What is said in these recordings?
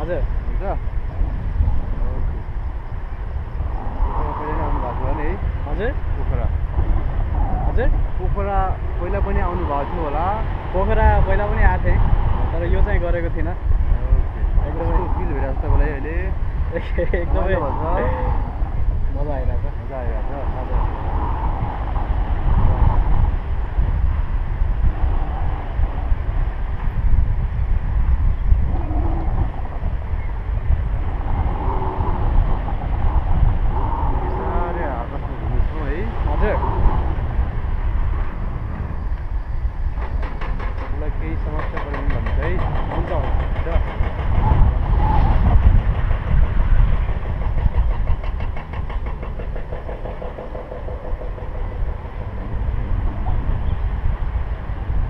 हजुर हुन्छ हजुर पोखरा हजुर पोखरा पहिला पनि आउनु भएको थियो होला पोखरा पहिला पनि आएको थिएँ तर यो चाहिँ गरेको थिइनँ एकदमै फिल भइरहेको छ तपाईँलाई अहिले एकदमै मजा आइरहेछ मजा आइरहेछ हजुर केही समस्या पऱ्यो भने है हुन्छ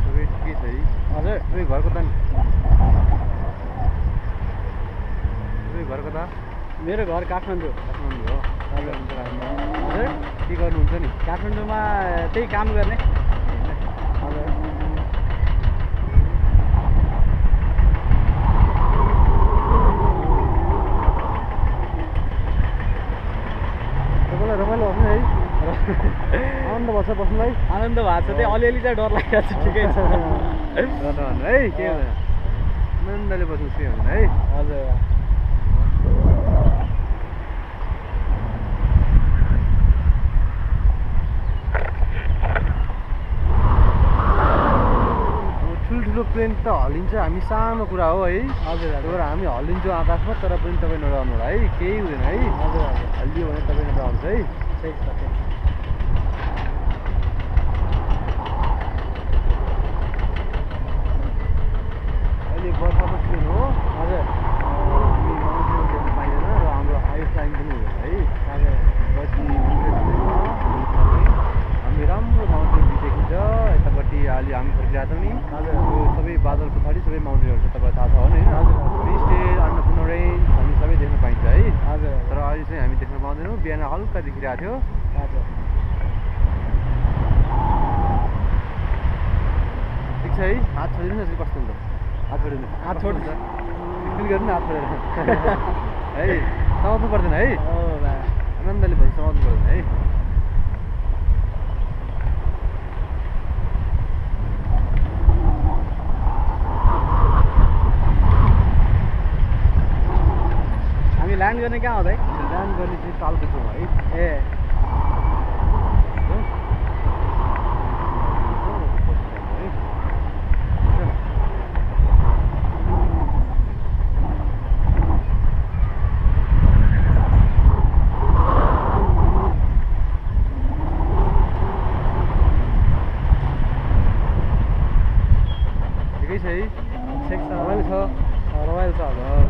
सबै ठिकै छ है हजुर सबै घर कता नि सबै घर कता मेरो घर काठमाडौँ काठमाडौँ हो हजुर के गर्नुहुन्छ नि काठमाडौँमा त्यही काम गर्ने हजुर रमाइलो बस्नु है आनन्द भएको छ बस्नुलाई आनन्द भएको छ त्यही अलिअलि चाहिँ डर लागिरहेको छ ठिकै छ है के हुँदैन आनन्दले बस्नु के हुँदैन है हजुर ठुल्ठुलो प्लेन त हल्लिन्छ हामी सानो कुरा हो है हजुर तर हामी हल्लिन्छौँ आकाशमा तर पनि तपाईँ नडराउनु होला है केही हुँदैन है हजुर हजुर हल्लियो भने तपाईँ नडराउनुहोस् है ठिक छ अहिले बर्खाको सिजन हो हजुर हामी माउन्टेन देख्न पाइँदैन र हाम्रो हाई फ्लाइङ पनि हुँदैन है हजुर पछि हामी राम्रो माउन्टेन भ्यू देखिन्छ यतापट्टि अलि हामी फर्किरहेको छौँ नि हजुर यो सबै बादल पछाडि सबै माउन्टेनहरू छ तपाईँलाई थाहा छ भने हजुर स्टेट अन्नपूर्ण रेन्ज हामी सबै देख्न पाइन्छ है हजुर तर अहिले चाहिँ हामी देख्न पाउँदैनौँ बिहान हल्का देखिरहेको थियो हजुर ठिक छ है हात छोडिदिनु न कस्तो हुन्छ हात छोडिदिनु हात छोड्नु फिल गर्नु न हात छोडेर है समात्नु पर्दैन है आनन्दले भन्नु समात्नु पर्दैन है हामी ल्यान्ड गर्ने कहाँ हुँदै ल्यान्ड गर्ने चाहिँ तालको छेउमा है ए ठिकै छ है ठिक छ रमाइलो छ रमाइलो छ